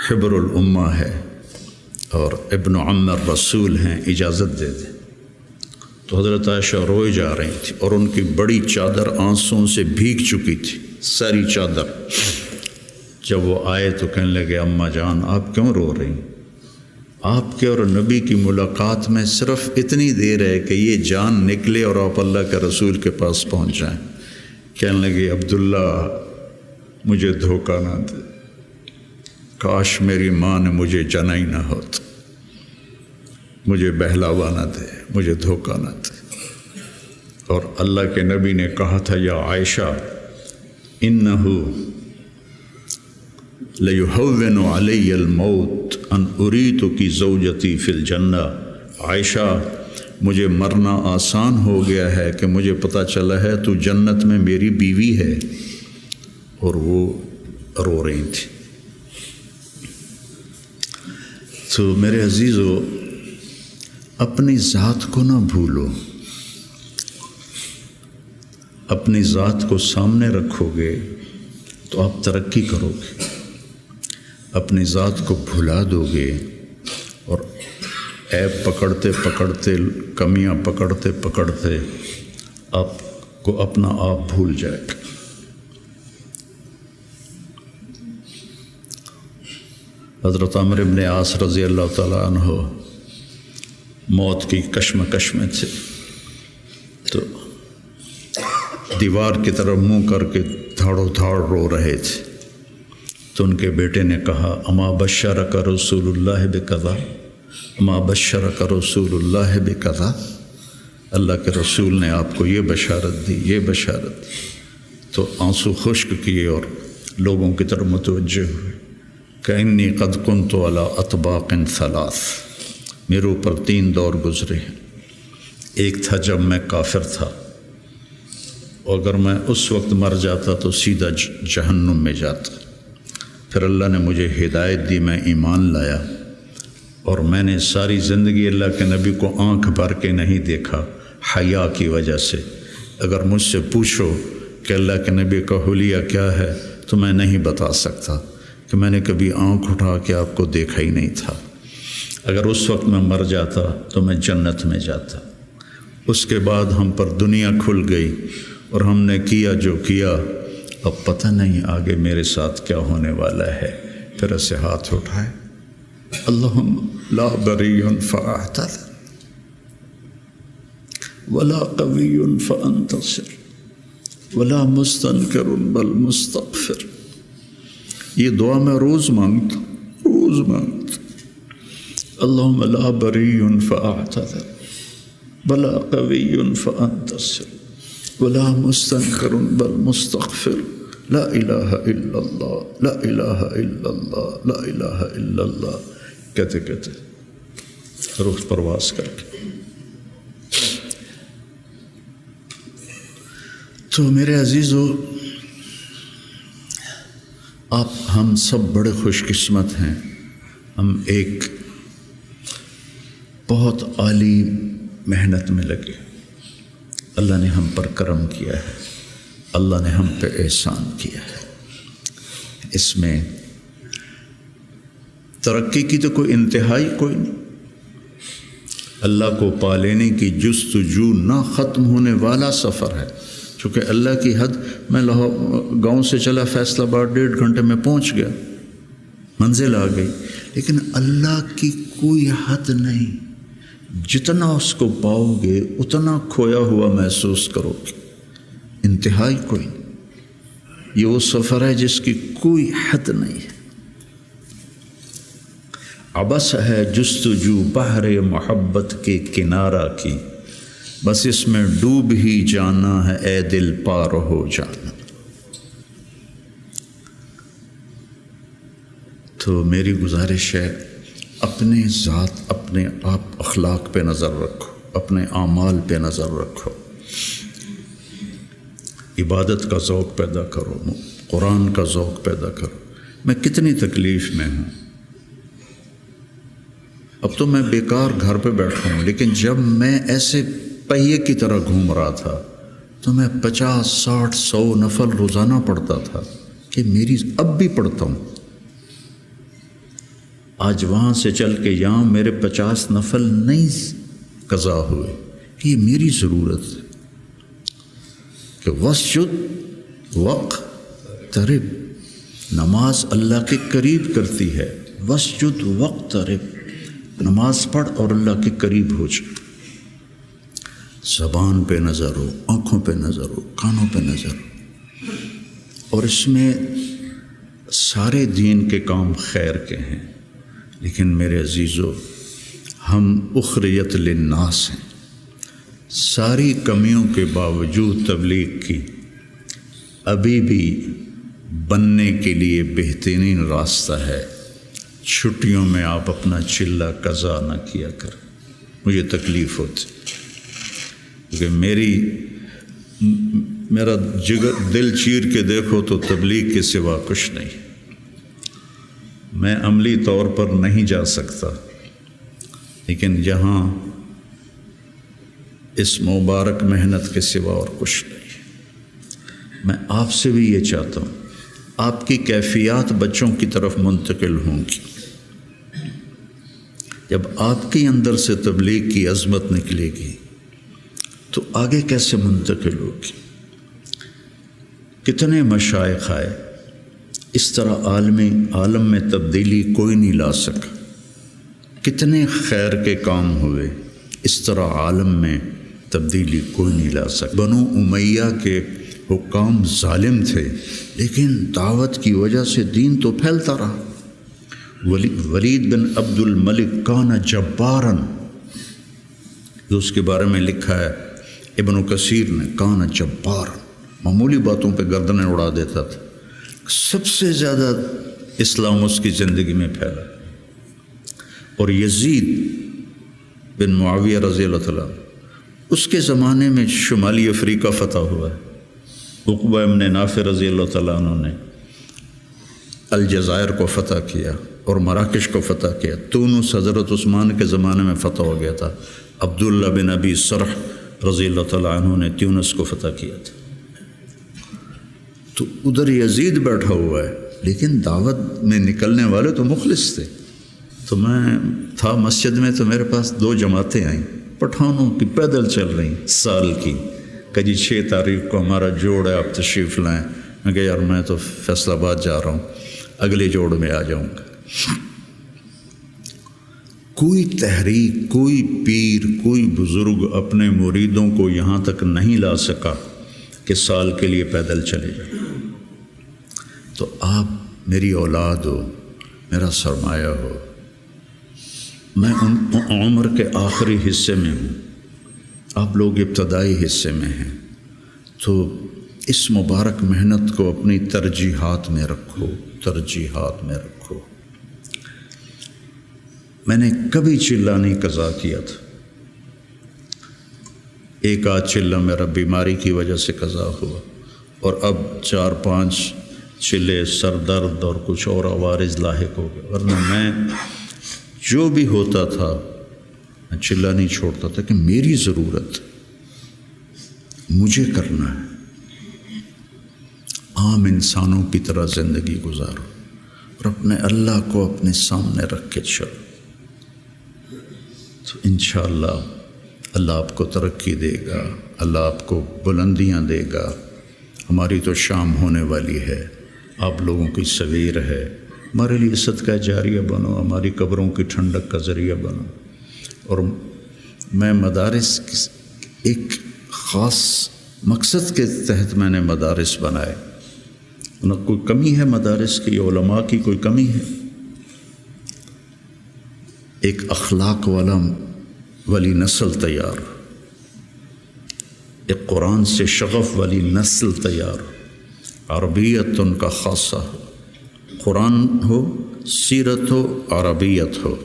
حبر الامہ ہے اور ابن عم الرسول ہیں، اجازت دے دیں۔ تو حضرت عائشہ روئے جا رہی تھی اور ان کی بڑی چادر آنسوں سے بھیگ چکی تھی، ساری چادر۔ جب وہ آئے تو کہنے لگے اماں جان آپ کیوں رو رہی؟ آپ کے اور نبی کی ملاقات میں صرف اتنی دیر ہے کہ یہ جان نکلے اور آپ اللہ کے رسول کے پاس پہنچ جائیں۔ کہنے لگے عبداللہ مجھے دھوکہ نہ دے، کاش میری ماں نے مجھے جنا ہی نہ ہوتا، مجھے بہلاوا نہ دے، مجھے دھوکہ نہ دے۔ اور اللہ کے نبی نے کہا تھا یا عائشہ انہو لیہون علی الموت ان اریتکی زوجتی فی الجنہ، عائشہ مجھے مرنا آسان ہو گیا ہے کہ مجھے پتہ چلا ہے تو جنت میں میری بیوی ہے۔ اور وہ رو رہی تھی۔ تو میرے عزیزو اپنی ذات کو نہ بھولو، اپنی ذات کو سامنے رکھو گے تو آپ ترقی کرو گے، اپنی ذات کو بھلا دو گے اور عیب پکڑتے پکڑتے، کمیاں پکڑتے پکڑتے آپ کو اپنا آپ بھول جائے گا۔ حضرت عمرو بن عاص رضی اللہ تعالیٰ عنہ موت کی کشمکش میں تھے، تو دیوار کی طرف منہ کر کے دھاڑو دھاڑ رو رہے تھے۔ تو ان کے بیٹے نے کہا اما بشرک رسول اللہ بکذا، اما بشرک رسول اللہ بکذا، اللہ کے رسول نے آپ کو یہ بشارت دی، یہ بشارت دی۔ تو آنسو خشک کیے اور لوگوں کی طرف متوجہ ہوئے کہ انی قد کنت علی اطباق ثلاث، میرے اوپر 3 دور گزرے ہیں۔ ایک تھا جب میں کافر تھا، اگر میں اس وقت مر جاتا تو سیدھا جہنم میں جاتا، پھر اللہ نے مجھے ہدایت دی، میں ایمان لایا اور میں نے ساری زندگی اللہ کے نبی کو آنکھ بھر کے نہیں دیکھا حیا کی وجہ سے۔ اگر مجھ سے پوچھو کہ اللہ کے نبی کا حلیہ کیا ہے تو میں نہیں بتا سکتا کہ میں نے کبھی آنکھ اٹھا کے آپ کو دیکھا ہی نہیں تھا۔ اگر اس وقت میں مر جاتا تو میں جنت میں جاتا۔ اس کے بعد ہم پر دنیا کھل گئی اور ہم نے کیا جو کیا، اب پتہ نہیں آگے میرے ساتھ کیا ہونے والا ہے۔ پھر اسے ہاتھ اٹھائے اللہم لا بری فاعتذر ولا قوی فانتصر ولا مستنکر بل مستغفر۔ یہ دعا میں روز مانگتا، روز مانگتا۔ اللہم لا بری فاعتذر ولا قوی فانتصر ولا مستنکر بل مستغفر، لا الہ الا اللہ، لا الہ الا اللہ، لا الہ الا اللہ کہتے کہتے روح پرواز کر کے۔ تو میرے عزیزو آپ ہم سب بڑے خوش قسمت ہیں، ہم ایک بہت عالی محنت میں لگے، اللہ نے ہم پر کرم کیا ہے، اللہ نے ہم پہ احسان کیا ہے۔ اس میں ترقی کی تو کوئی انتہائی کوئی نہیں، اللہ کو پا لینے کی جستجو نہ ختم ہونے والا سفر ہے۔ چونکہ اللہ کی حد، میں گاؤں سے چلا فیصل آباد 1.5 گھنٹے میں پہنچ گیا، منزل آ گئی، لیکن اللہ کی کوئی حد نہیں، جتنا اس کو پاؤ گے اتنا کھویا ہوا محسوس کرو گے، انتہائی کوئی نہیں۔ یہ وہ سفر ہے جس کی کوئی حد نہیں ہے۔ عبث ہے جستجو بحر محبت کے کنارہ کی، بس اس میں ڈوب ہی جانا ہے اے دل پار ہو جانا۔ تو میری گزارش ہے اپنے ذات، اپنے آپ اخلاق پہ نظر رکھو، اپنے اعمال پہ نظر رکھو، عبادت کا ذوق پیدا کرو، قرآن کا ذوق پیدا کرو۔ میں کتنی تکلیف میں ہوں، اب تو میں بیکار گھر پہ بیٹھا ہوں، لیکن جب میں ایسے پہیے کی طرح گھوم رہا تھا تو میں 50 60 100 نفل روزانہ پڑھتا تھا، کہ میری اب بھی پڑھتا ہوں۔ آج وہاں سے چل کے یہاں میرے 50 نفل نہیں قضا ہوئے، یہ میری ضرورت ہے کہ وسجد وقترب، نماز اللہ کے قریب کرتی ہے، وسجد وقترب، نماز پڑھ اور اللہ کے قریب ہو جائے، زبان پہ نظر ہو، آنکھوں پہ نظر ہو، کانوں پہ نظر ہو، اور اس میں سارے دین کے کام خیر کے ہیں، لیکن میرے عزیزو ہم اخریت للناس ہیں، ساری کمیوں کے باوجود تبلیغ کی ابھی بھی بننے کے لیے بہترین راستہ ہے، چھٹیوں میں آپ اپنا چلہ قضا نہ کیا کریں، مجھے تکلیف ہوتی کیونکہ میرا جگر دل چیر کے دیکھو تو تبلیغ کے سوا کچھ نہیں، میں عملی طور پر نہیں جا سکتا، لیکن جہاں اس مبارک محنت کے سوا اور کچھ نہیں۔ میں آپ سے بھی یہ چاہتا ہوں آپ کی کیفیات بچوں کی طرف منتقل ہوں گی، جب آپ کے اندر سے تبلیغ کی عظمت نکلے گی تو آگے کیسے منتقل ہوگی؟ کتنے مشائخ آئے، اس طرح عالم میں تبدیلی کوئی نہیں لا سکا، کتنے خیر کے کام ہوئے، اس طرح عالم میں تبدیلی کوئی نہیں لا سکا۔ بنو امیہ کے حکام ظالم تھے، لیکن دعوت کی وجہ سے دین تو پھیلتا رہا۔ ولید بن عبد الملک کان جباراً، جو اس کے بارے میں لکھا ہے ابن کثیر نے، کان جباراً، معمولی باتوں پہ گردنیں اڑا دیتا تھا، سب سے زیادہ اسلام اس کی زندگی میں پھیلا۔ اور یزید بن معاویہ رضی اللہ تعالیٰ، اس کے زمانے میں شمالی افریقہ فتح ہوا ہے، عقبہ ابن نافع رضی اللہ تعالیٰ عنہ نے الجزائر کو فتح کیا اور مراکش کو فتح کیا، تونس حضرت عثمان کے زمانے میں فتح ہو گیا تھا، عبداللہ بن ابی سرح رضی اللہ تعالیٰ عنہ نے تونس کو فتح کیا تھا۔ تو ادھر یزید بیٹھا ہوا ہے، لیکن دعوت میں نکلنے والے تو مخلص تھے۔ تو میں تھا مسجد میں، تو میرے پاس 2 جماعتیں آئیں پٹھانوں کی، پیدل چل رہی سال کی، کہ جی 6 تاریخ کو ہمارا جوڑ ہے، آپ تشریف لائیں۔ میں کہا یار میں تو فیصل آباد جا رہا ہوں، اگلے جوڑ میں آ جاؤں گا۔ کوئی تحریک، کوئی پیر، کوئی بزرگ اپنے مریدوں کو یہاں تک نہیں لا سکا کہ سال کے لیے پیدل چلے جائیں۔ تو آپ میری اولاد ہو، میرا سرمایہ ہو، میں عمر کے آخری حصے میں ہوں، آپ لوگ ابتدائی حصے میں ہیں، تو اس مبارک محنت کو اپنی ترجیحات میں رکھو، ترجیحات میں رکھو۔ میں نے کبھی چلہ نہیں قضا کیا تھا، ایک آدھ چلہ میرا بیماری کی وجہ سے قضا ہوا، اور اب 4-5 چلے سر درد اور کچھ اور عوارض لاحق ہو گئے، ورنہ میں جو بھی ہوتا تھا میں چلہ نہیں چھوڑتا تھا کہ میری ضرورت مجھے کرنا ہے، عام انسانوں کی طرح زندگی گزارو اور اپنے اللہ کو اپنے سامنے رکھ کے چلو، تو انشاءاللہ اللہ آپ کو ترقی دے گا، اللہ آپ کو بلندیاں دے گا۔ ہماری تو شام ہونے والی ہے، آپ لوگوں کی سویر ہے، ہمارے لیے صدقہ جاریہ بنو، ہماری قبروں کی ٹھنڈک کا ذریعہ بنو۔ اور میں مدارس ایک خاص مقصد کے تحت میں نے مدارس بنائے، نہ کوئی کمی ہے مدارس کی، علماء کی کوئی کمی ہے، ایک اخلاق والی نسل تیار، ایک قرآن سے شغف والی نسل تیار، عربیت ان کا خاصہ ہو، قرآن ہو، سیرت ہو، عربیت ہو،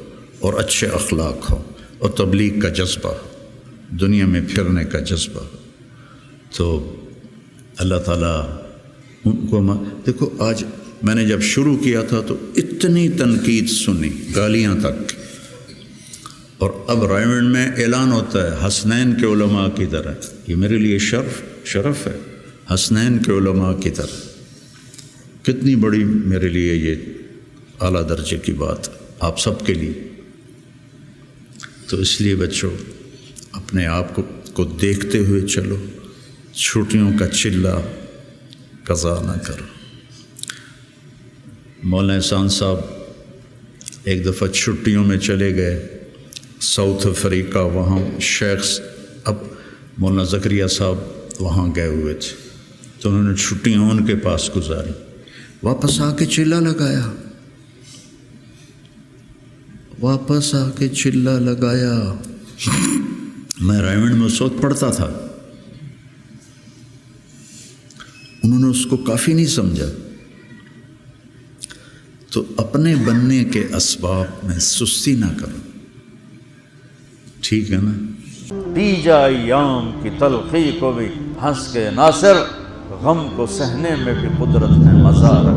اور اچھے اخلاق ہو، اور تبلیغ کا جذبہ ہو، دنیا میں پھرنے کا جذبہ ہو۔ تو اللہ تعالیٰ ان کو دیکھو، آج میں نے جب شروع کیا تھا تو اتنی تنقید سنی، گالیاں تک، اور اب رائمنڈ میں اعلان ہوتا ہے حسنین کے علماء کی طرح، یہ میرے لیے شرف ہے، حسنین کے علماء کی طرح، کتنی بڑی میرے لیے یہ اعلیٰ درجے کی بات۔ آپ سب کے لیے۔ تو اس لیے بچوں اپنے آپ کو دیکھتے ہوئے چلو، چھٹیوں کا چلہ قضا نہ کرو۔ مولانا احسان صاحب ایک دفعہ چھٹیوں میں چلے گئے ساؤتھ افریقہ، وہاں شیخ اب مولانا زکریا صاحب وہاں گئے ہوئے تھے، تو انہوں نے چھٹیاں ان کے پاس گزاری، واپس آ کے چلہ لگایا، واپس آ کے چلہ لگایا۔ میں رائمنڈ میں اس وقت پڑھتا تھا، انہوں نے اس کو کافی نہیں سمجھا۔ تو اپنے بننے کے اسباب میں سستی نہ کرو، ٹھیک ہے نا؟ دی جا ایام کی تلخی کو بھی ہنس کے ناصر، غم کو سہنے میں بھی قدرت نے مزہ رکھا۔